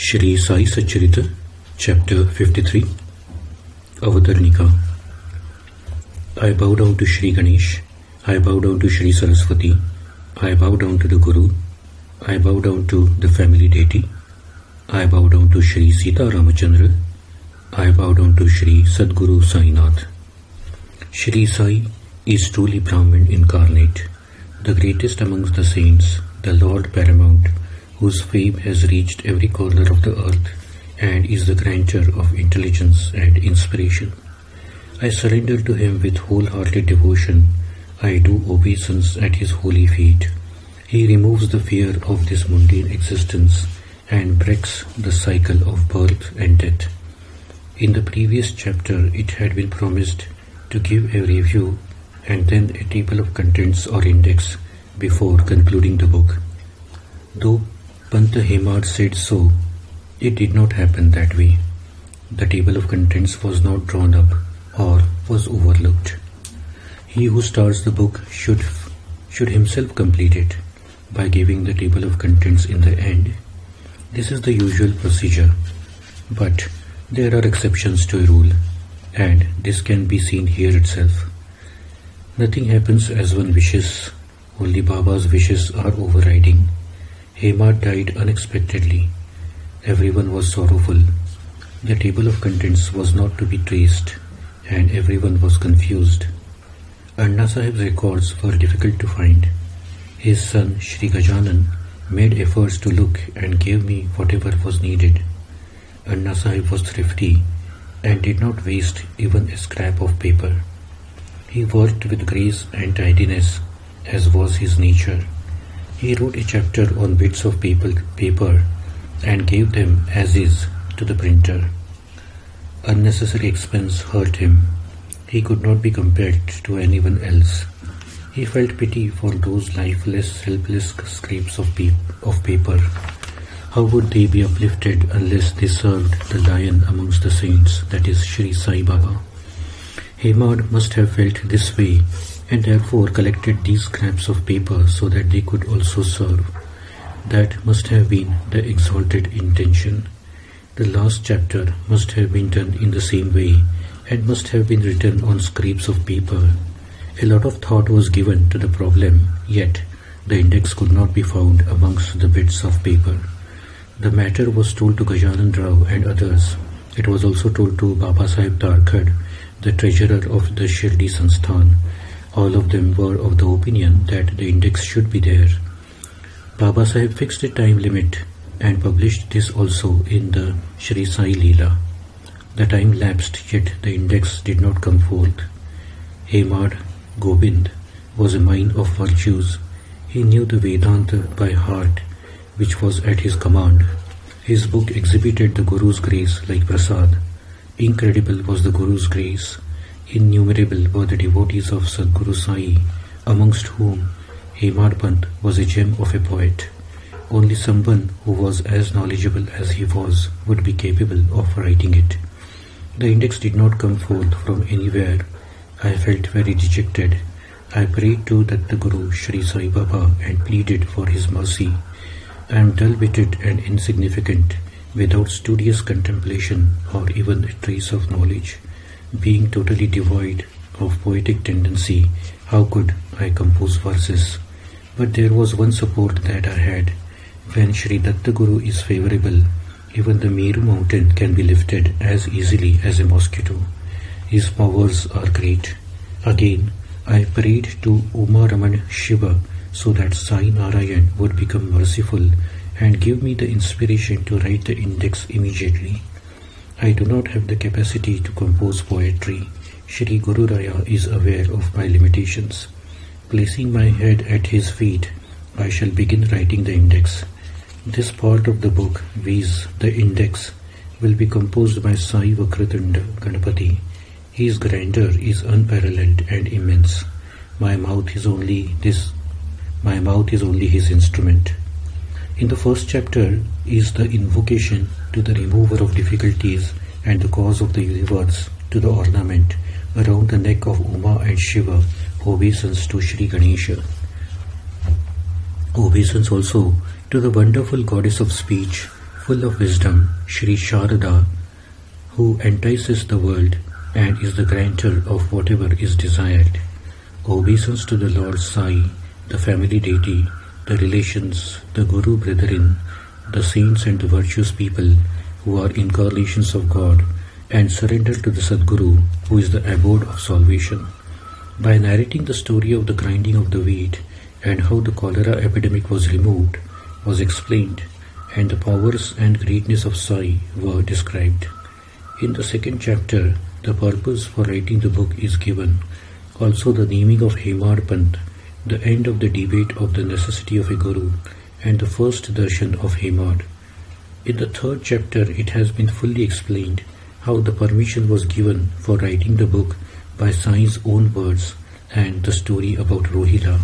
Shree Sai Satcharita, Chapter 53, Avataranика. I bow down to Shri Ganesh, I bow down to Shri Saraswati, I bow down to the Guru, I bow down to the family deity, I bow down to Shri Sita Ramachandra, I bow down to Shri Sadguru Sainath. Shri Sai is truly Brahman incarnate, the greatest amongst the saints, the Lord Paramount, whose fame has reached every corner of the earth and is the grantor of intelligence and inspiration. I surrender to him with wholehearted devotion. I do obeisance at his holy feet. He removes the fear of this mundane existence and breaks the cycle of birth and death. In the previous chapter, it had been promised to give a review and then a table of contents or index before concluding the book. Though Panta Hemad said so, it did not happen that way. The table of contents was not drawn up or was overlooked. He who starts the book should himself complete it by giving the table of contents in the end. This is the usual procedure, but there are exceptions to a rule, and this can be seen here itself. Nothing happens as one wishes, only Baba's wishes are overriding. Hemad died unexpectedly. Everyone was sorrowful. The table of contents was not to be traced, and everyone was confused. Anna Sahib's records were difficult to find. His son Shri Gajanan made efforts to look and gave me whatever was needed. Anna Sahib was thrifty and did not waste even a scrap of paper. He worked with grace and tidiness, as was his nature. He wrote a chapter on bits of paper and gave them as is to the printer. Unnecessary expense hurt him. He could not be compared to anyone else. He felt pity for those lifeless, helpless scraps of paper. How would they be uplifted unless they served the lion amongst the saints, that is Shirdi Sai Baba? Hemad must have felt this way and therefore collected these scraps of paper so that they could also serve. That must have been the exalted intention. The last chapter must have been done in the same way and must have been written on scraps of paper. A lot of thought was given to the problem, yet the index could not be found amongst the bits of paper. The matter was told to Gajanan Rao and others. It was also told to Baba Sahib Tarkhad, the treasurer of the Shirdi Sansthan. All of them were of the opinion that the index should be there. Baba Sahib fixed a time limit and published this also in the Shree Sai Leela. The time lapsed, yet the index did not come forth. Hemad, Govind, was a mine of virtues. He knew the Vedanta by heart, which was at his command. His book exhibited the Guru's grace like prasad. Incredible was the Guru's grace. Innumerable were the devotees of Sadguru Sai, amongst whom Hemad Pant was a gem of a poet. Only someone who was as knowledgeable as he was would be capable of writing it. The index did not come forth from anywhere. I felt very dejected. I prayed to the Guru Shri Sai Baba and pleaded for his mercy. I am dull-witted and insignificant, without studious contemplation or even a trace of knowledge. Being totally devoid of poetic tendency, how could I compose verses? But there was one support that I had. When Shri Datta Guru is favorable, even the Meru mountain can be lifted as easily as a mosquito. His powers are great. Again, I prayed to Uma Raman Shiva so that Sai Narayan would become merciful and give me the inspiration to write the index immediately. I do not have the capacity to compose poetry. Shri Guru Raya is aware of my limitations. Placing my head at his feet, I shall begin writing the index. This part of the book, viz. The index, will be composed by Sai Vakratunda Ganapati. His grandeur is unparalleled and immense. My mouth is only his instrument. In the first chapter is the invocation to the remover of difficulties and the cause of the universe, to the ornament around the neck of Uma and Shiva, obeisance to Shri Ganesha. Obeisance also to the wonderful goddess of speech, full of wisdom, Shree Sharada, who entices the world and is the grantor of whatever is desired. Obeisance to the Lord Sai, the family deity, the relations, the Guru brethren, the saints and the virtuous people who are incarnations of God, and surrender to the Sadguru, who is the abode of salvation. By narrating the story of the grinding of the wheat and how the cholera epidemic was removed, was explained, and the powers and greatness of Sai were described. In the second chapter, the purpose for writing the book is given, also the naming of Hemad Pant, the end of the debate of the necessity of a Guru, and the first darshan of Hemad. In the third chapter, it has been fully explained how the permission was given for writing the book by Sai's own words and the story about Rohila.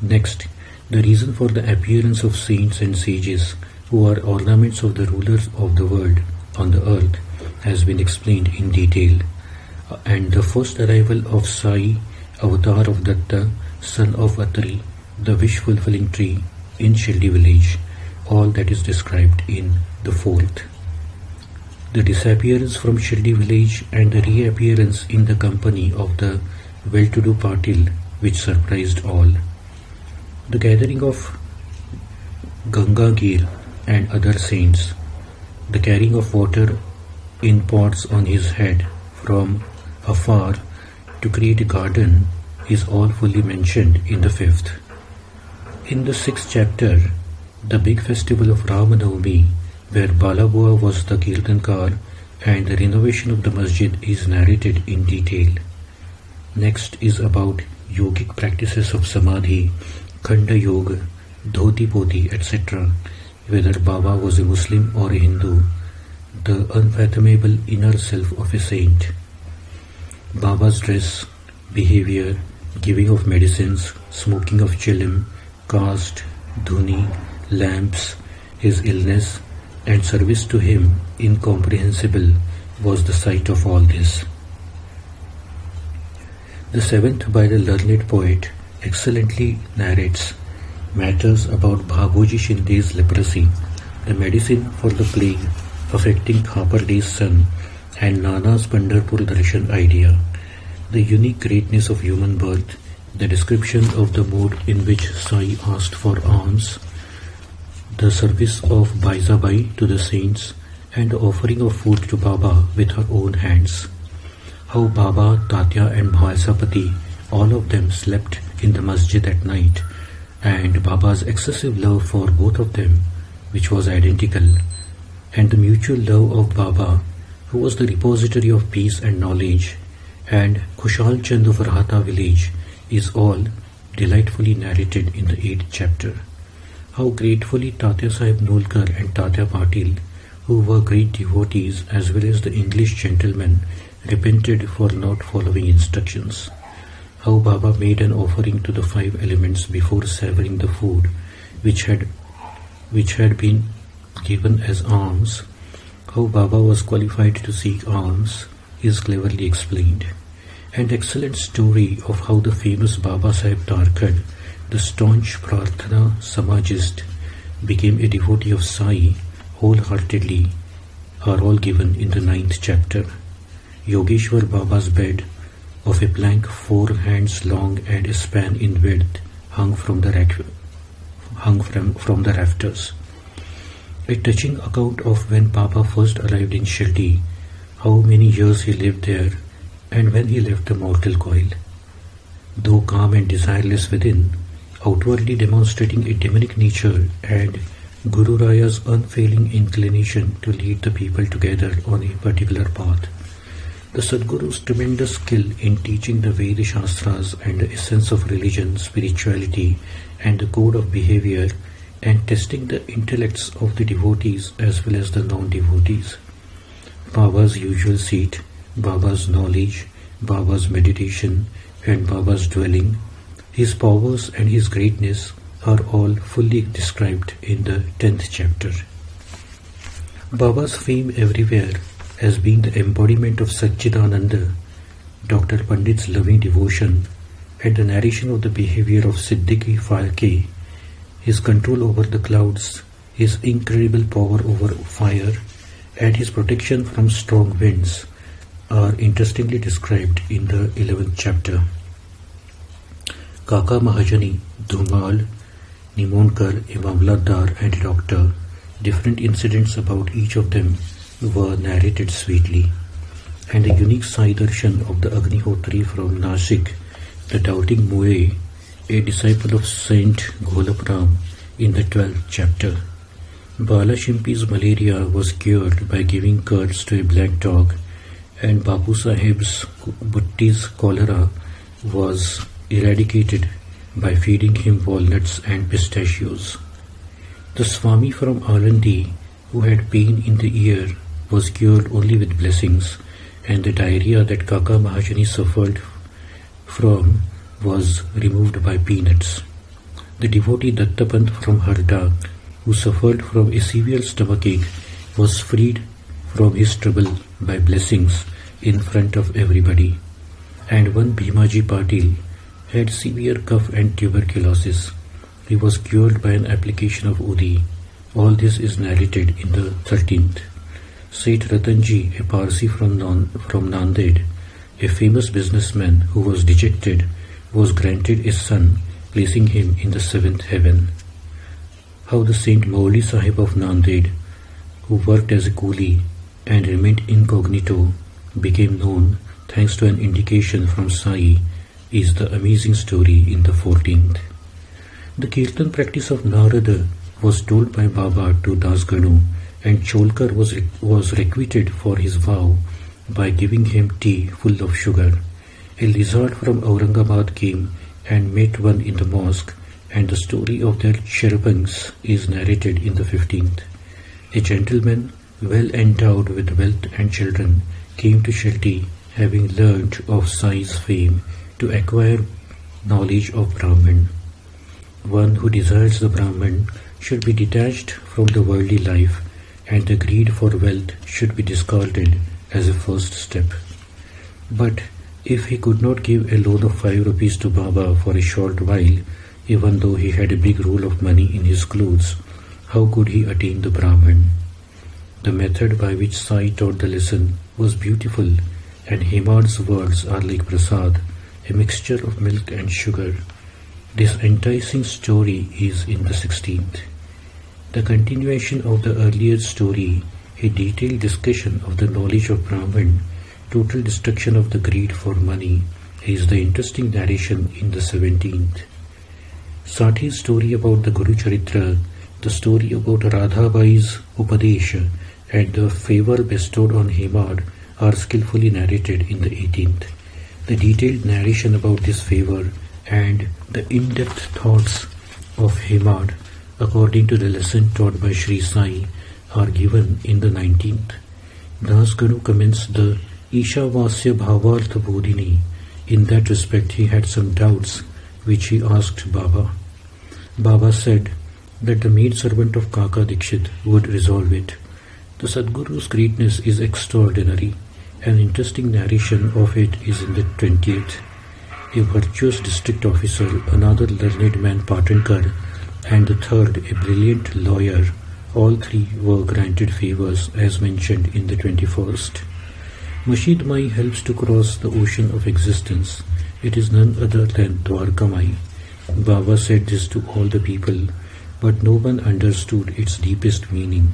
Next, the reason for the appearance of saints and sages who are ornaments of the rulers of the world on the earth has been explained in detail. And the first arrival of Sai, avatar of Datta, son of Atri, the wish-fulfilling tree in Shirdi village, all that is described in the fourth. The disappearance from Shirdi village and the reappearance in the company of the well-to-do Patil, which surprised all. The gathering of Ganga Gir and other saints, the carrying of water in pots on his head from afar to create a garden is all fully mentioned in the fifth. In the sixth chapter, the big festival of Ramanavami, where Balabua was the Kirtankar and the renovation of the masjid is narrated in detail. Next is about yogic practices of Samadhi, Khanda Yoga, Dhoti Pothi, etc., whether Baba was a Muslim or a Hindu, the unfathomable inner self of a saint. Baba's dress, behavior, giving of medicines, smoking of chilim, caste, dhuni, lamps, his illness, and service to him incomprehensible was the sight of all this. The seventh by the learned poet excellently narrates matters about Bhagoji Shinde's leprosy, the medicine for the plague affecting Khaparde's son, and Nana's Pandharpur Darshan idea, the unique greatness of human birth, the description of the mode in which Sai asked for alms, the service of Baizabai to the saints, and the offering of food to Baba with her own hands. How Baba, Tatya and Bhaisapati, all of them slept in the masjid at night, and Baba's excessive love for both of them, which was identical, and the mutual love of Baba, who was the repository of peace and knowledge, and Kushal Chand of Rahata village, is all delightfully narrated in the 8th chapter. How gratefully Tatya Sahib Nolkar and Tatya Patil, who were great devotees as well as the English gentlemen, repented for not following instructions. How Baba made an offering to the 5 elements before savoring the food which had been given as alms. How Baba was qualified to seek alms is cleverly explained. An excellent story of how the famous Baba Sahib Tarkad, the staunch Prarthana Samajist, became a devotee of Sai wholeheartedly are all given in the 9th chapter. Yogeshwar Baba's bed, of a plank 4 hands long and a span in width, hung from the rafters. A touching account of when Baba first arrived in Shirdi, how many years he lived there, and when he left the mortal coil. Though calm and desireless within, outwardly demonstrating a demonic nature, and Guru Raya's unfailing inclination to lead the people together on a particular path. The Sadguru's tremendous skill in teaching the Veda Shastras and the essence of religion, spirituality, and the code of behavior, and testing the intellects of the devotees as well as the non-devotees. Baba's usual seat, Baba's knowledge, Baba's meditation, and Baba's dwelling, his powers and his greatness are all fully described in the 10th chapter. Baba's fame everywhere as being the embodiment of Satchidananda, Dr. Pandit's loving devotion, and the narration of the behavior of Siddiqui Falke, his control over the clouds, his incredible power over fire, and his protection from strong winds are interestingly described in the 11th chapter. Kaka Mahajani, Dhumal, Nimonkar, a Mamlatdar and a doctor, different incidents about each of them were narrated sweetly, and the unique Sai Darshan of the Agnihotri from Nashik, the doubting Moe, a disciple of Saint Golapram, in the 12th chapter. Bala Shimpi's malaria was cured by giving curds to a black dog, and Bapu Sahib's Butti's cholera was eradicated by feeding him walnuts and pistachios. The Swami from Alandi, who had pain in the ear, was cured only with blessings, and the diarrhea that Kaka Mahajani suffered from was removed by peanuts. The devotee Dattapant from Harda, who suffered from a severe stomachache, was freed from his trouble by blessings in front of everybody. And one Bhimaji Patil had severe cough and tuberculosis. He was cured by an application of Udi. All this is narrated in the 13th. Seth Ratanji, a Parsi from Nanded, a famous businessman who was dejected, was granted a son, placing him in the 7th heaven. How the Saint Mauli Sahib of Nanded, who worked as a coolie and remained incognito, became known thanks to an indication from Sai, is the amazing story in the 14th. The Kirtan practice of Narada was told by Baba to Das Ganu, and Cholkar was requited for his vow by giving him tea full of sugar. A lizard from Aurangabad came and met one in the mosque, and the story of their cherubangs is narrated in the 15th. A gentleman, well endowed with wealth and children, came to Shirdi, having learnt of Sai's fame, to acquire knowledge of Brahman. One who desires the Brahman should be detached from the worldly life, and the greed for wealth should be discarded as a first step. But if he could not give a loan of 5 rupees to Baba for a short while, even though he had a big roll of money in his clothes, how could he attain the Brahman? The method by which Sai taught the lesson was beautiful, and Hemad's words are like prasad, a mixture of milk and sugar. This enticing story is in the 16th. The continuation of the earlier story, a detailed discussion of the knowledge of Brahman, total destruction of the greed for money, is the interesting narration in the 17th. Sathi's story about the Guru Charitra, the story about Radhabai's Upadesha, and the favor bestowed on Hemad are skillfully narrated in the 18th. The detailed narration about this favor and the in-depth thoughts of Hemad, according to the lesson taught by Shree Sai, are given in the 19th. Das Ganu commenced the Ishavasya Bhavartha Bodhini. In that respect, he had some doubts, which he asked Baba. Baba said that the maidservant of Kaka Dikshit would resolve it. The Sadguru's greatness is extraordinary. An interesting narration of it is in the 20th. A virtuous district officer, another learned man Patankar, and the third a brilliant lawyer, all three were granted favors as mentioned in the 21st. Mashid Mai helps to cross the ocean of existence. It is none other than Dwarka Mai. Baba said this to all the people, but no one understood its deepest meaning.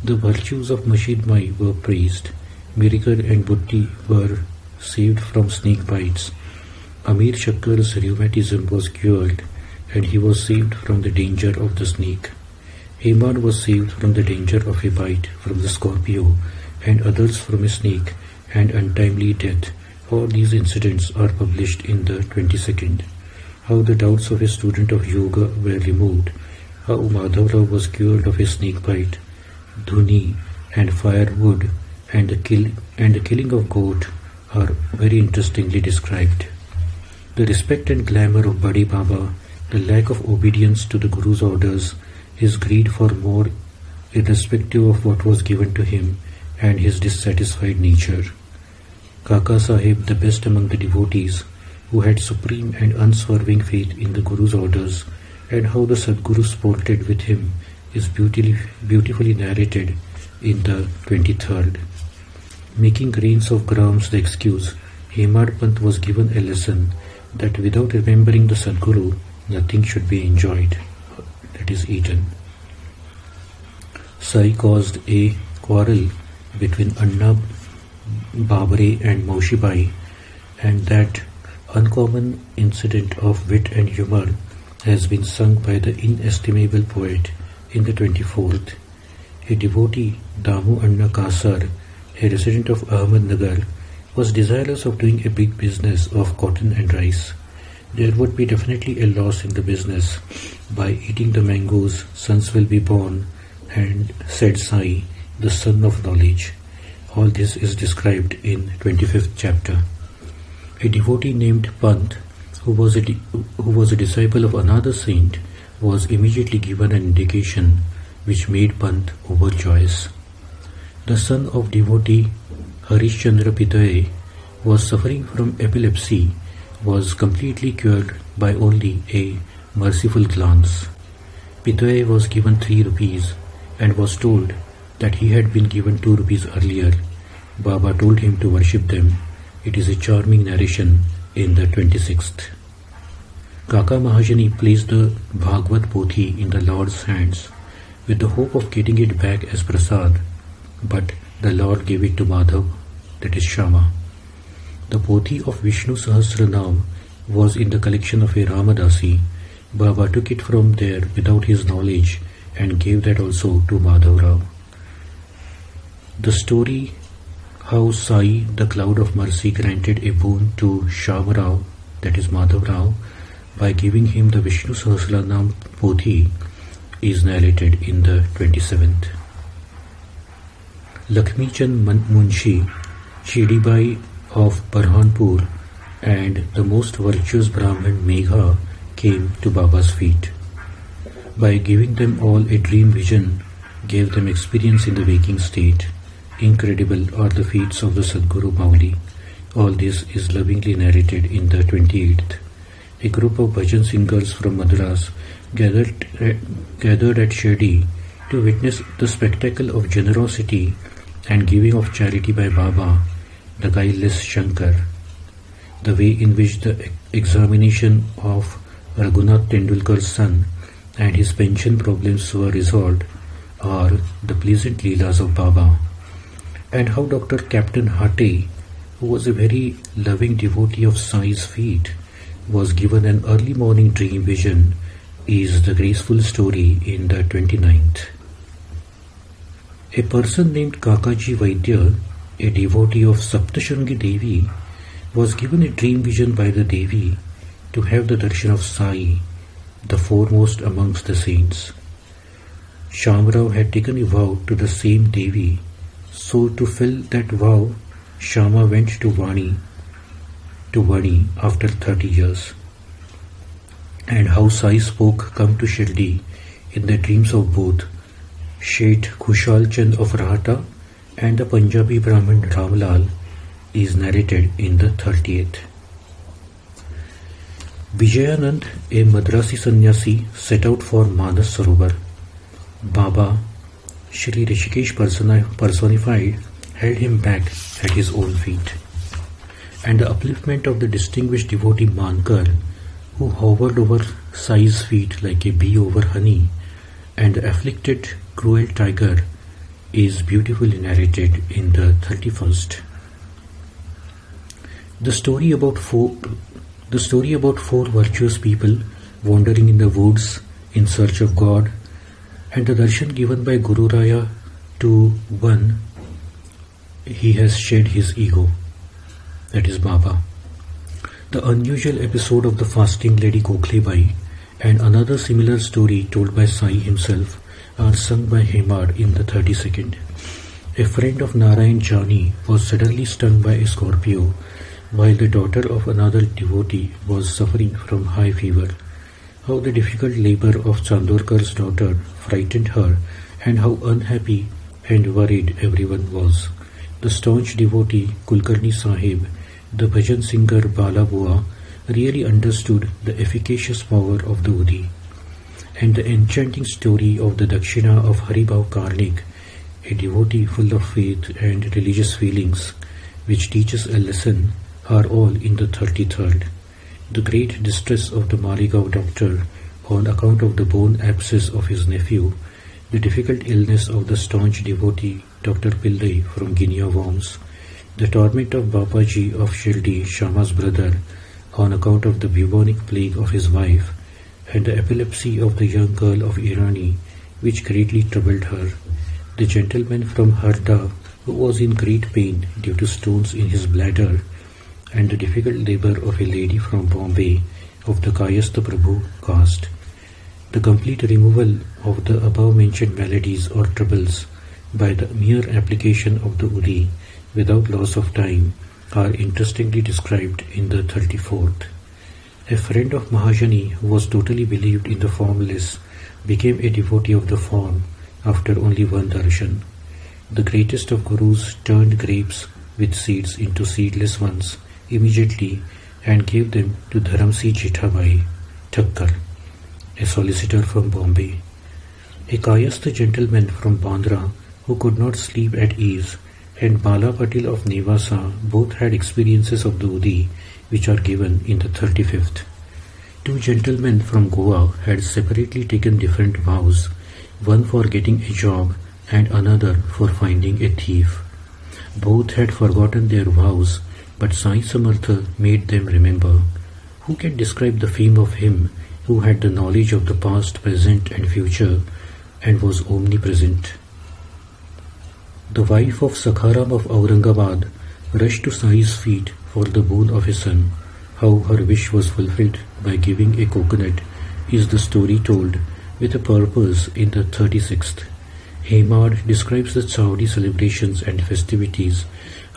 The virtues of Mashid Mai were praised. Mirikar and Butti were saved from snake bites. Amir Shakkar's rheumatism was cured, and he was saved from the danger of the snake. Hemad was saved from the danger of a bite from the scorpio, and others from a snake and untimely death. All these incidents are published in the 22nd. How the doubts of a student of yoga were removed, how Madhavrao was cured of a snake bite, Dhuni and firewood, and the killing of goat are very interestingly described. The respect and glamour of Badi Baba, the lack of obedience to the Guru's orders, his greed for more irrespective of what was given to him, and his dissatisfied nature. Kaka Sahib, the best among the devotees, who had supreme and unswerving faith in the Guru's orders, and how the Sadguru sported with him is beautifully narrated in the 23rd. Making grains of grams the excuse, Hemad Pant was given a lesson that without remembering the Sadguru, nothing should be enjoyed, that is eaten. Sai caused a quarrel between Anna Babare and Maushibai, and that uncommon incident of wit and humour has been sung by the inestimable poet in the 24th. A devotee, Damu Anna Kasar, a resident of Ahmednagar, was desirous of doing a big business of cotton and rice. There would be definitely a loss in the business. By eating the mangoes, sons will be born, and said Sai, the son of knowledge. All this is described in 25th chapter. A devotee named Pant, who was a disciple of another saint, was immediately given an indication which made Pant overjoyous. The son of devotee Harishchandra Pitaye was suffering from epilepsy, was completely cured by only a merciful glance. Pitaye was given 3 rupees and was told that he had been given 2 rupees earlier. Baba told him to worship them. It is a charming narration in the 26th. Kaka Mahajani placed the Bhagavad pothi in the Lord's hands with the hope of getting it back as prasad, but the Lord gave it to Madhav, that is Shama. The pothi of Vishnu Sahasranam was in the collection of a Ramadasi. Baba took it from there without his knowledge and gave that also to Madhav Rao. The story how Sai, the cloud of mercy, granted a boon to Shama Rao, that is Madhav Rao, by giving him the Vishnu Sahasranam pothi is narrated in the 27th. Lakshmi Chand Munshi, Shirdi Bai of Burhanpur, and the most virtuous Brahmin Megha came to Baba's feet. By giving them all a dream vision, gave them experience in the waking state. Incredible are the feats of the Sadguru Mauli. All this is lovingly narrated in the 28th. A group of bhajan singers from Madras gathered at Shirdi to witness the spectacle of generosity and giving of charity by Baba, the guileless Shankar. The way in which the examination of Raghunath Tendulkar's son and his pension problems were resolved are the pleasant leelas of Baba. And how Dr. Captain Hate, who was a very loving devotee of Sai's feet, was given an early morning dream vision is the graceful story in the 29th. A person named Kakaji Vaidya, a devotee of Saptashrangi Devi, was given a dream vision by the Devi to have the darshan of Sai, the foremost amongst the saints. Shamrao had taken a vow to the same Devi, so to fill that vow, Shama went to Vani after 30 years. And how Sai spoke come to Shirdi in the dreams of both Sheth Khushal Chand of Rahata and the Punjabi Brahmin Ramlal is narrated in the 30th. Vijayanand, a Madrasi sannyasi, set out for Manas Sarovar. Baba, Shri Rishikesh personified, held him back at his own feet. And the upliftment of the distinguished devotee Mankar, who hovered over Sai's feet like a bee over honey, and the afflicted cruel tiger is beautifully narrated in the 31st. The story about four virtuous people wandering in the woods in search of God, and the darshan given by Guru Raya to one, he has shed his ego, that is Baba. The unusual episode of the fasting lady Gokhlebai and another similar story told by Sai himself are sung by Hemad in the 32nd. A friend of Narayan Jani was suddenly stung by a scorpio, while the daughter of another devotee was suffering from high fever. How the difficult labour of Chandorkar's daughter frightened her, and how unhappy and worried everyone was. The staunch devotee Kulkarni Sahib, the bhajan singer Bala Bua, really understood the efficacious power of the Udi. and the enchanting story of the Dakshina of Haribhav Karnik, a devotee full of faith and religious feelings, which teaches a lesson, are all in the 33rd. The great distress of the Maligaon doctor on account of the bone abscess of his nephew, the difficult illness of the staunch devotee Dr. Pillai from guinea worms, the torment of Babaji of Shirdi, Shama's brother, on account of the bubonic plague of his wife, and the epilepsy of the young girl of Irani, which greatly troubled her, the gentleman from Harda, who was in great pain due to stones in his bladder, and the difficult labour of a lady from Bombay of the Kayastha Prabhu caste. The complete removal of the above-mentioned maladies or troubles by the mere application of the Udi without loss of time are interestingly described in the 34th. A friend of Mahajani who was totally believed in the formless became a devotee of the form after only one darshan. The greatest of gurus turned grapes with seeds into seedless ones immediately and gave them to Dharamsi Jithabai, Thakkar, a solicitor from Bombay. A Kayastha gentleman from Bandra who could not sleep at ease, and Bala Patil of Nevasa both had experiences of the Udi which are given in the 35th. Two gentlemen from Goa had separately taken different vows, one for getting a job and another for finding a thief. Both had forgotten their vows, but Sai Samartha made them remember. Who can describe the fame of him who had the knowledge of the past, present and future and was omnipresent? The wife of Sakharam of Aurangabad rushed to Sai's feet for the boon of a son. How her wish was fulfilled by giving a coconut is the story told with a purpose in the 36th. Hemad describes the Chaudi celebrations and festivities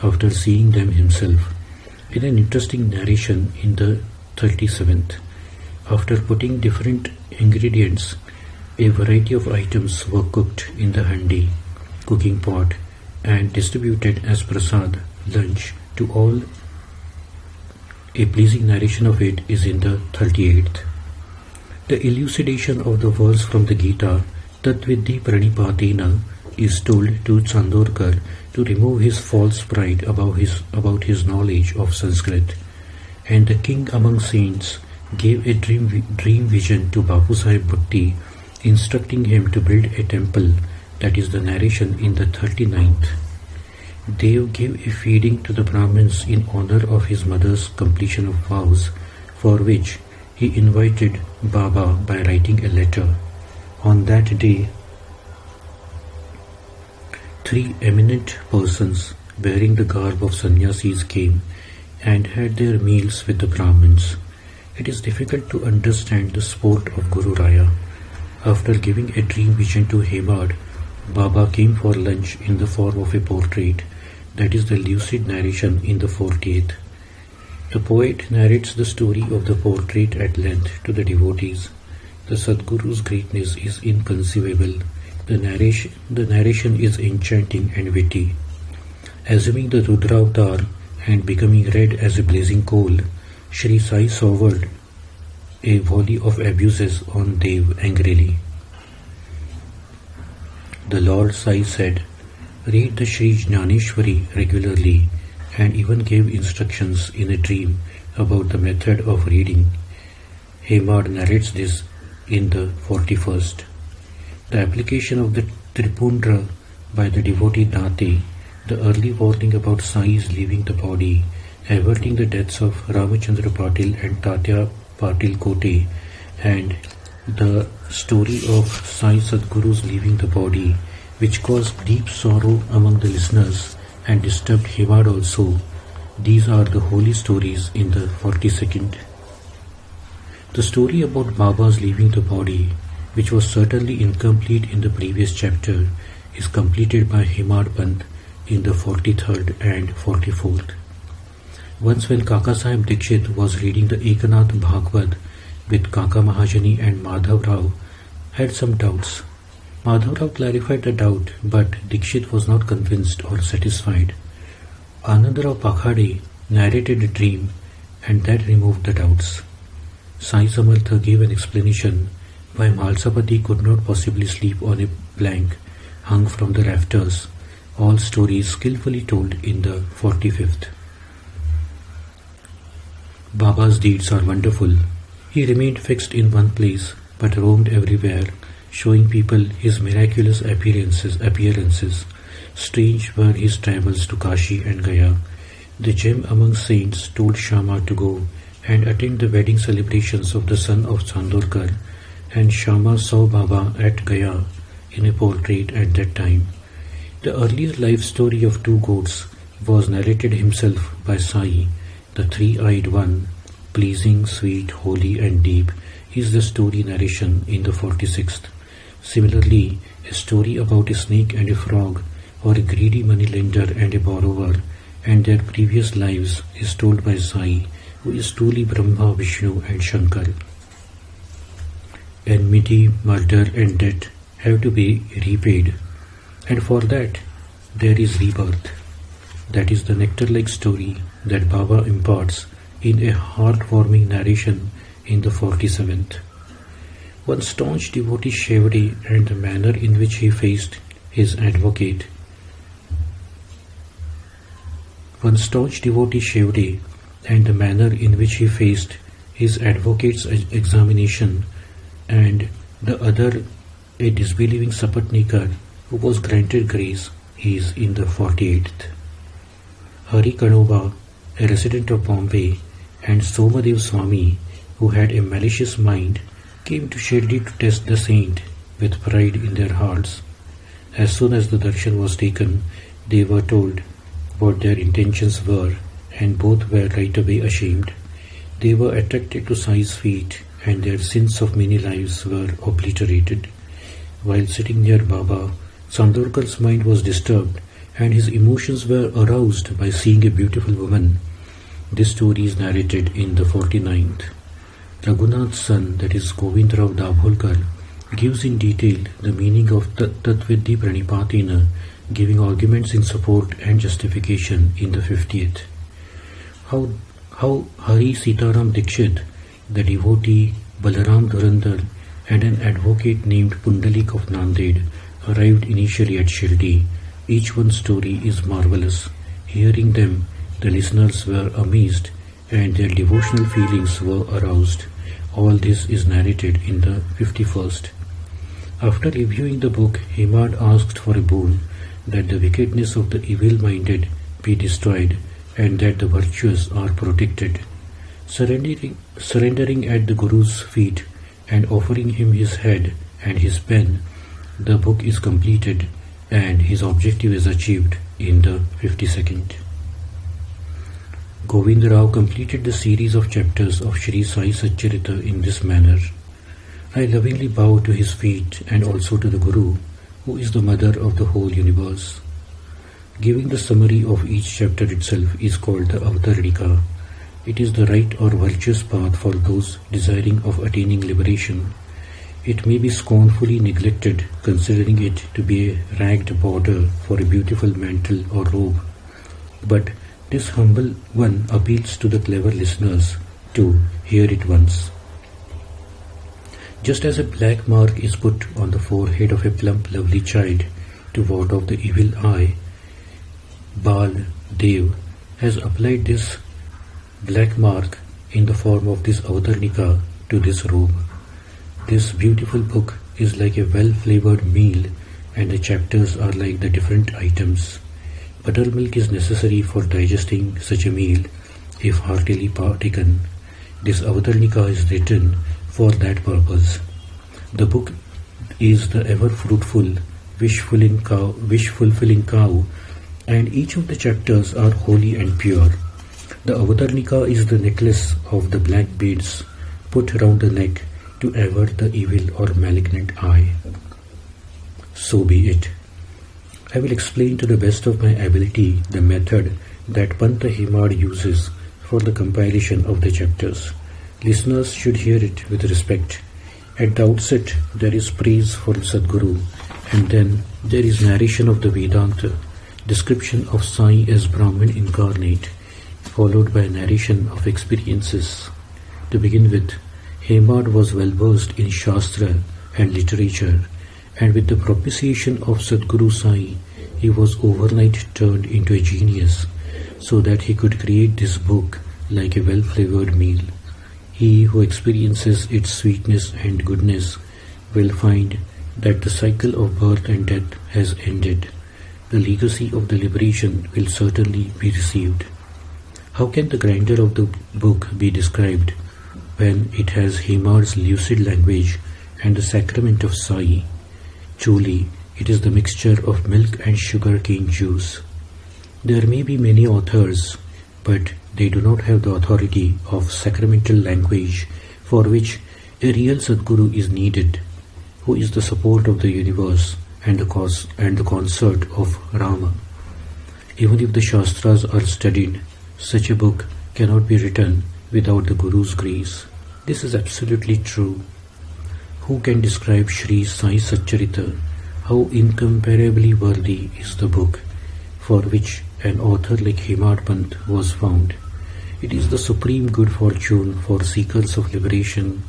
after seeing them himself in an interesting narration in the 37th. After putting different ingredients, a variety of items were cooked in the handi, cooking pot, and distributed as prasad, lunch, to all. A pleasing narration of it is in the 38th. The elucidation of the verse from the Gita, Tatvidhi Pranipatena, is told to Chandorkar to remove his false pride about his knowledge of Sanskrit. And the king among saints gave a dream vision to Bapu Sahib Bhakti, instructing him to build a temple. That is the narration in the 39th. Dev gave a feeding to the Brahmins in honor of his mother's completion of vows, for which he invited Baba by writing a letter. On that day, 3 eminent persons bearing the garb of sannyasis came and had their meals with the Brahmins. It is difficult to understand the sport of Guru Raya. After giving a dream vision to Hemad, Baba came for lunch in the form of a portrait. That is the lucid narration in the 40th. The poet narrates the story of the portrait at length to the devotees. The Sadguru's greatness is inconceivable. The narration is enchanting and witty. Assuming the Rudra avatar and becoming red as a blazing coal, Shree Sai soured a volley of abuses on Dev angrily. The Lord Sai said, "Read the Sri Jnaneshwari regularly," and even gave instructions in a dream about the method of reading. Hemad narrates this in the 41st. The application of the Tripundra by the devotee Date, the early warning about Sai's leaving the body, averting the deaths of Ramachandra Patil and Tatya Patil Kote, and the story of Sai Sadguru's leaving the body, which caused deep sorrow among the listeners and disturbed Hemad also. These are the holy stories in the 42nd. The story about Baba's leaving the body, which was certainly incomplete in the previous chapter, is completed by Hemad Pant in the 43rd and 44th. Once when Kaka Sahib Dikshit was reading the Ekanath Bhagavad with Kaka Mahajani and Madhav Rao, had some doubts. Madhav Rao clarified the doubt, but Dikshit was not convinced or satisfied. Anandarao Pakhade narrated a dream, and that removed the doubts. Sai Samartha gave an explanation why Malsapati could not possibly sleep on a plank hung from the rafters, all stories skillfully told in the 45th. Baba's deeds are wonderful. He remained fixed in one place, but roamed everywhere, showing people his miraculous appearances. Strange were his travels to Kashi and Gaya. The gem among saints told Shama to go and attend the wedding celebrations of the son of Chandorkar, and Shama saw Baba at Gaya in a portrait at that time. The earlier life story of two goats was narrated himself by Sai. The three-eyed one, pleasing, sweet, holy and deep, is the story narration in the 46th. Similarly, a story about a snake and a frog, or a greedy moneylender and a borrower, and their previous lives is told by Sai, who is truly Brahma, Vishnu and Shankar. Enmity, murder and death have to be repaid, and for that there is rebirth. That is the nectar-like story that Baba imparts in a heartwarming narration in the 47th. One staunch devotee Shevde and the manner in which he faced his advocate's examination, and the other a disbelieving Sapatnikar who was granted grace, he is in the 48th. Hari Kanoba, a resident of Bombay, and Somadev Swami, who had a malicious mind, came to Shirdi to test the saint with pride in their hearts. As soon as the darshan was taken, they were told what their intentions were, and both were right away ashamed. They were attracted to Sai's feet, and their sins of many lives were obliterated. While sitting near Baba, Chandorkar's mind was disturbed, and his emotions were aroused by seeing a beautiful woman. This story is narrated in the 49th. Raghunath's son, that is Govind Dabholkar, gives in detail the meaning of Tatvidhi Pranipatina, giving arguments in support and justification in the 50th. How Hari Sitaram Dikshit, the devotee Balaram Dhurandhar, and an advocate named Pundalik of Nanded arrived initially at Shirdi. Each one's story is marvelous. Hearing them, the listeners were amazed and their devotional feelings were aroused. All this is narrated in the 51st. After reviewing the book, Hemad asked for a boon, that the wickedness of the evil-minded be destroyed and that the virtuous are protected. Surrendering at the Guru's feet and offering him his head and his pen, the book is completed and his objective is achieved in the 52nd. Govind Rao completed the series of chapters of Shree Sai Satcharita in this manner. I lovingly bow to his feet and also to the Guru, who is the mother of the whole universe. Giving the summary of each chapter itself is called the Avtarnika. It is the right or virtuous path for those desiring of attaining liberation. It may be scornfully neglected, considering it to be a ragged border for a beautiful mantle or robe. But this humble one appeals to the clever listeners to hear it once. Just as a black mark is put on the forehead of a plump, lovely child to ward off the evil eye, Bal Dev has applied this black mark in the form of this Avtarnika to this robe. This beautiful book is like a well-flavored meal, and the chapters are like the different items. Buttermilk is necessary for digesting such a meal if heartily partaken. This Avtarnika is written for that purpose. The book is the ever-fruitful, wish-fulfilling cow, and each of the chapters are holy and pure. The Avtarnika is the necklace of the black beads put round the neck to avert the evil or malignant eye. So be it. I will explain to the best of my ability the method that Panta Hemad uses for the compilation of the chapters. Listeners should hear it with respect. At the outset, there is praise for Sadguru, and then there is narration of the Vedanta, description of Sai as Brahman incarnate, followed by narration of experiences. To begin with, Hemad was well versed in Shastra and literature, and with the propitiation of Sadguru Sai, he was overnight turned into a genius, so that he could create this book like a well-flavored meal. He who experiences its sweetness and goodness will find that the cycle of birth and death has ended. The legacy of the liberation will certainly be received. How can the grandeur of the book be described when it has Hemad's lucid language and the sacrament of Sai? Truly, it is the mixture of milk and sugar cane juice. There may be many authors, but they do not have the authority of sacramental language for which a real Sadguru is needed, who is the support of the universe and the concert of Rama. Even if the Shastras are studied, such a book cannot be written without the Guru's grace. This is absolutely true. Who can describe Shree Sai Satcharita? How incomparably worthy is the book for which an author like Hemad Pant was found. It is the supreme good fortune for seekers of liberation.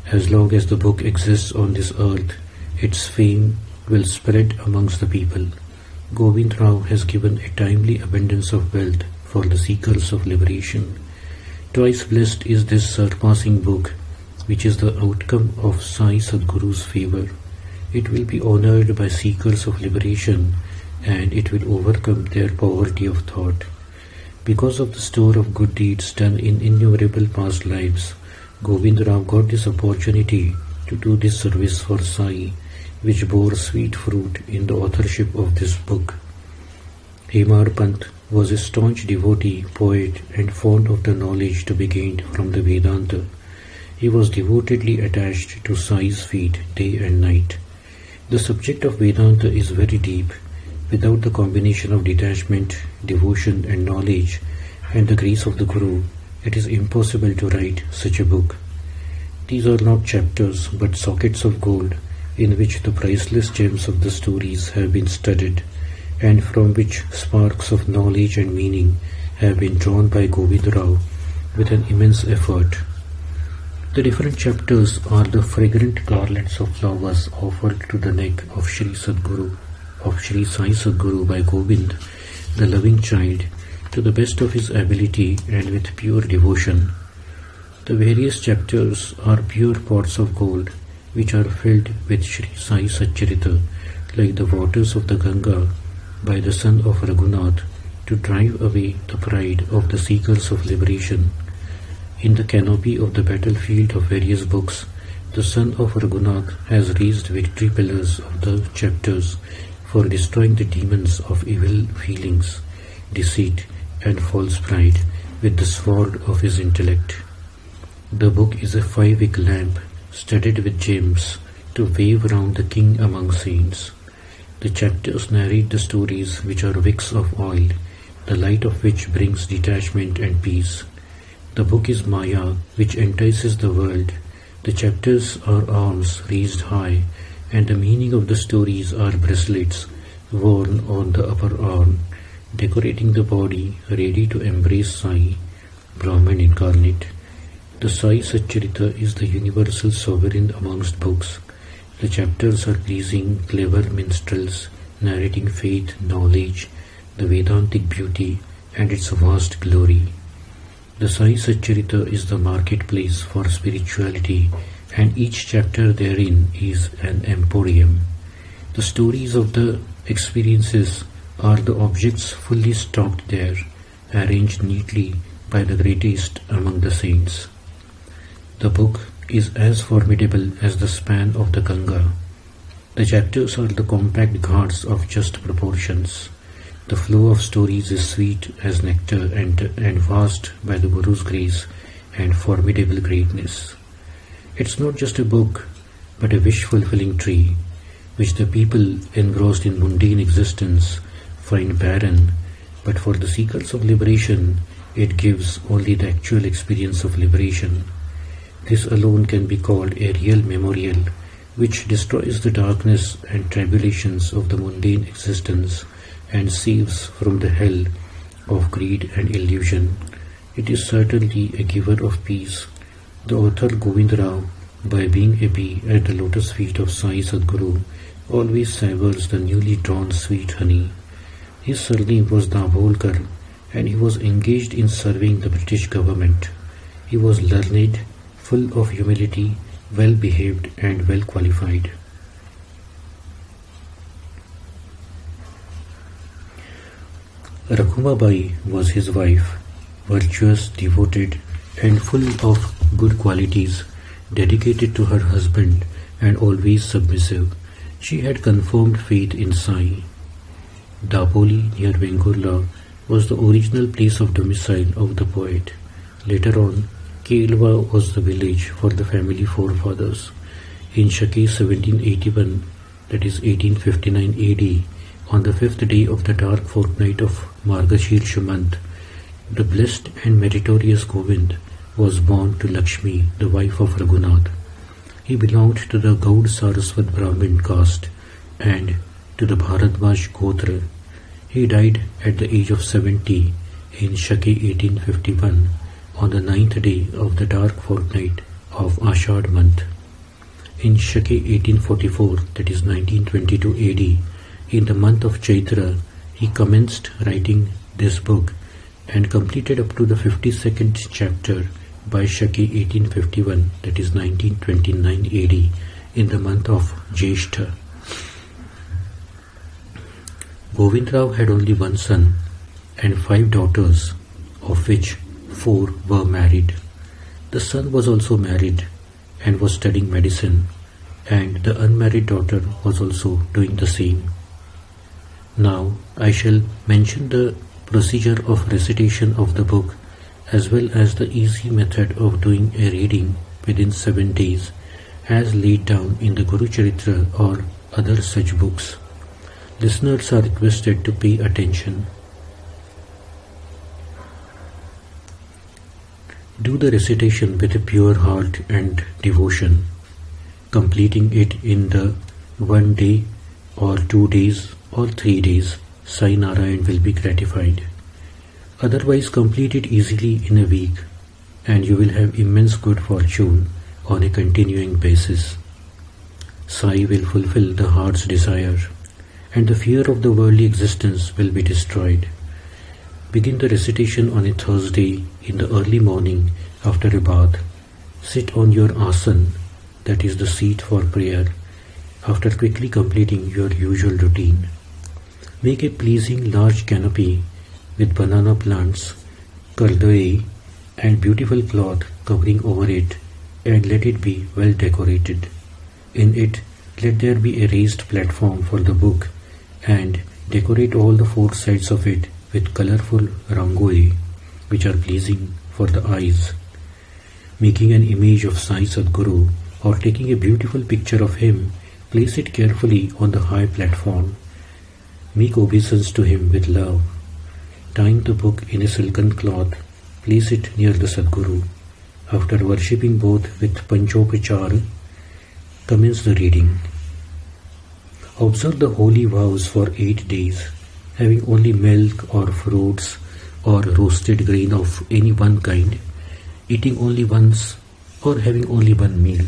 As long as the book exists on this earth, its fame will spread amongst the people. Govind Rao has given a timely abundance of wealth for the seekers of liberation. Twice blessed is this surpassing book, which is the outcome of Sai Sadguru's favor. It will be honored by seekers of liberation, and it will overcome their poverty of thought. Because of the store of good deeds done in innumerable past lives, Govind Rao got this opportunity to do this service for Sai, which bore sweet fruit in the authorship of this book. Hemad Pant was a staunch devotee, poet, and fond of the knowledge to be gained from the Vedanta. He was devotedly attached to Sai's feet day and night. The subject of Vedanta is very deep. Without the combination of detachment, devotion, and knowledge, and the grace of the Guru, it is impossible to write such a book. These are not chapters, but sockets of gold, in which the priceless gems of the stories have been studied, and from which sparks of knowledge and meaning have been drawn by Govind Rao with an immense effort. The different chapters are the fragrant garlands of flowers offered to the neck of Shree Sai Sadguru by Govind, the loving child, to the best of his ability and with pure devotion. The various chapters are pure pots of gold, which are filled with Shree Sai Satcharita, like the waters of the Ganga, by the son of Raghunath, to drive away the pride of the seekers of liberation. In the canopy of the battlefield of various books, the son of Raghunath has raised victory pillars of the chapters for destroying the demons of evil feelings, deceit, and false pride with the sword of his intellect. The book is a 5-wick lamp studded with gems to wave round the king among saints. The chapters narrate the stories which are wicks of oil, the light of which brings detachment and peace. The book is Maya, which entices the world. The chapters are arms raised high, and the meaning of the stories are bracelets worn on the upper arm, decorating the body ready to embrace Sai, Brahman incarnate. The Sai Satcharita is the universal sovereign amongst books. The chapters are pleasing, clever minstrels, narrating faith, knowledge, the Vedantic beauty, and its vast glory. The Sai Satcharita is the marketplace for spirituality, and each chapter therein is an emporium. The stories of the experiences are the objects fully stocked there, arranged neatly by the greatest among the saints. The book is as formidable as the span of the Ganga. The chapters are the compact ghats of just proportions. The flow of stories is sweet as nectar and vast by the Guru's grace and formidable greatness. It's not just a book, but a wish-fulfilling tree, which the people engrossed in mundane existence find barren, but for the seekers of liberation, it gives only the actual experience of liberation. This alone can be called a real memorial, which destroys the darkness and tribulations of the mundane existence and saves from the hell of greed and illusion. It is certainly a giver of peace, The author Govind Rao, by being a bee at the lotus feet of Sai Sadguru, always savours the newly drawn sweet honey. His surname was Dabholkar, and he was engaged in serving the British government. He was learned, full of humility, well behaved and well qualified. Rakhumabai was his wife, virtuous, devoted and full of good qualities, dedicated to her husband and always submissive. She had confirmed faith in Sai. Dapoli near Vengurla was the original place of domicile of the poet. Later on, Kelva was the village for the family forefathers. In Shaki 1781, that is 1859 AD, on the 5th day of the dark fortnight of Margashirsha month, the blessed and meritorious Govind was born to Lakshmi, the wife of Raghunath. He belonged to the Gaud Saraswat Brahmin caste and to the Bharadwaj Gotra. He died at the age of 70 in Shaki 1851 on the 9th day of the dark fortnight of Ashad month. In Shaki 1844, that is 1922 AD, in the month of Chaitra, he commenced writing this book and completed up to the 52nd chapter by Shaki 1851, that is 1929 AD, in the month of Jyeshtha. Govind Rao had only one son and 5 daughters, of which 4 were married. The son was also married and was studying medicine, and the unmarried daughter was also doing the same. Now I shall mention the procedure of recitation of the book as well as the easy method of doing a reading within 7 days as laid down in the Guru Charitra or other such books. Listeners are requested to pay attention. Do the recitation with a pure heart and devotion, completing it in the 1 day or 2 days or 3 days. Sai Narayan will be gratified. Otherwise, complete it easily in a week and you will have immense good fortune on a continuing basis. Sai will fulfill the heart's desire and the fear of the worldly existence will be destroyed. Begin the recitation on a Thursday in the early morning after a bath. Sit on your asan, that is the seat for prayer, after quickly completing your usual routine. Make a pleasing large canopy with banana plants, kardai and beautiful cloth covering over it, and let it be well decorated. In it, let there be a raised platform for the book and decorate all the 4 sides of it with colorful rangoli which are pleasing for the eyes. Making an image of Sai Sadguru or taking a beautiful picture of him, place it carefully on the high platform. Make obeisance to him with love. Tying the book in a silken cloth, place it near the Sadguru. After worshipping both with Panchopachar, commence the reading. Observe the holy vows for 8 days, having only milk or fruits or roasted grain of any one kind, eating only once or having only one meal.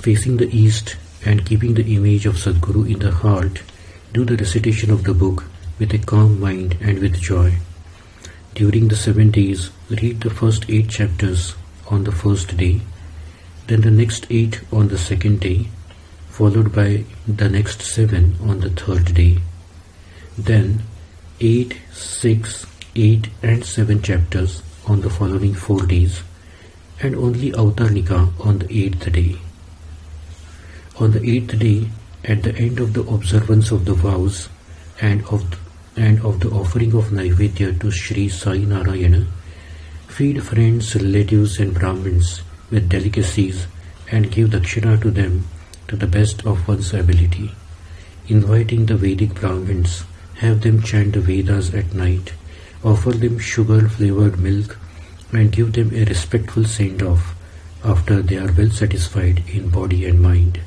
Facing the east and keeping the image of Sadguru in the heart, do the recitation of the book with a calm mind and with joy. During the 7 days, read the first 8 chapters on the first day, then the next 8 on the second day, followed by the next 7 on the third day. Then 8, 6, 8 and 7 chapters on the following 4 days, and only Avtarnika on the 8th day. On the 8th day, at the end of the observance of the vows and of the offering of Naivedya to Shree Sai Narayana, feed friends, relatives and Brahmins with delicacies and give dakshina to them to the best of one's ability. Inviting the Vedic Brahmins, have them chant the Vedas at night, offer them sugar-flavored milk and give them a respectful send-off after they are well satisfied in body and mind.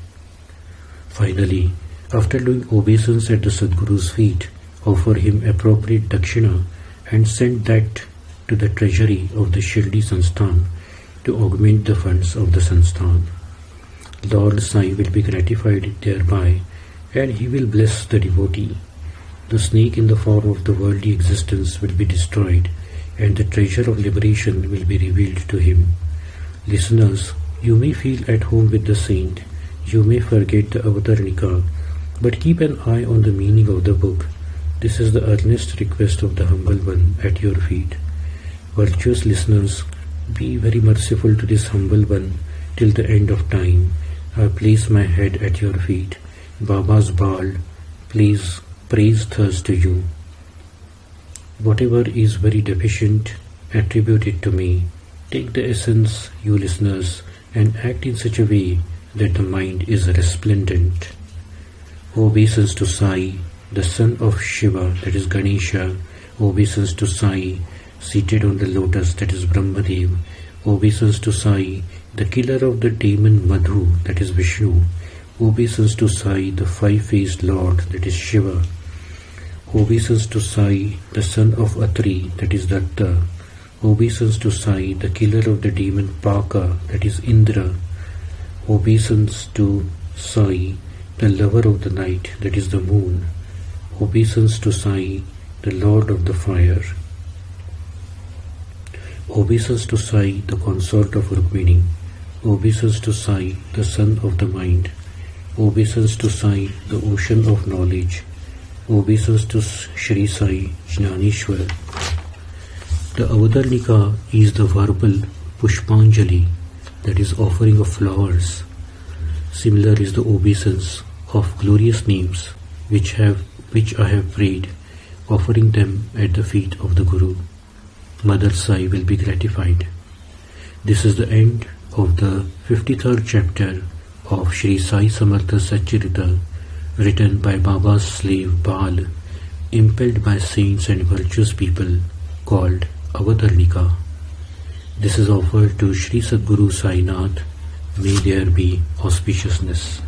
Finally, after doing obeisance at the Sadguru's feet, offer him appropriate dakshina and send that to the treasury of the Shirdi Sansthan to augment the funds of the Sansthan. Lord Sai will be gratified thereby, and he will bless the devotee. The snake in the form of the worldly existence will be destroyed, and the treasure of liberation will be revealed to him. Listeners, you may feel at home with the saint, you may forget the Avatarnika, but keep an eye on the meaning of the book. This is the earnest request of the humble one at your feet. Virtuous listeners, be very merciful to this humble one till the end of time. I place my head at your feet. Baba's ball, please praise thirst to you. Whatever is very deficient, attribute it to me. Take the essence, you listeners, and act in such a way that the mind is resplendent. Obeisance to Sai, the son of Shiva, that is Ganesha. Obeisance to Sai, seated on the lotus, that is Brahmadev. Obeisance to Sai, the killer of the demon Madhu, that is Vishnu. Obeisance to Sai, the five-faced Lord, that is Shiva. Obeisance to Sai, the son of Atri, that is Datta. Obeisance to Sai, the killer of the demon Paka, that is Indra. Obeisance to Sai, the lover of the night, that is the moon. Obeisance to Sai, the lord of the fire. Obeisance to Sai, the consort of Rukmini. Obeisance to Sai, the sun of the mind. Obeisance to Sai, the ocean of knowledge. Obeisance to Shree Sai Jnaneshwar. The Avatarnika is the verbal Pushpanjali, that is offering of flowers. Similar is the obeisance of glorious names which I have prayed, offering them at the feet of the Guru. Mother Sai will be gratified. This is the end of the 53rd chapter of Shree Sai Satcharita, written by Baba's slave Bal, impelled by saints and virtuous people, called Avatarnika. This is offered to Sri Sadguru Sai Nath. May there be auspiciousness.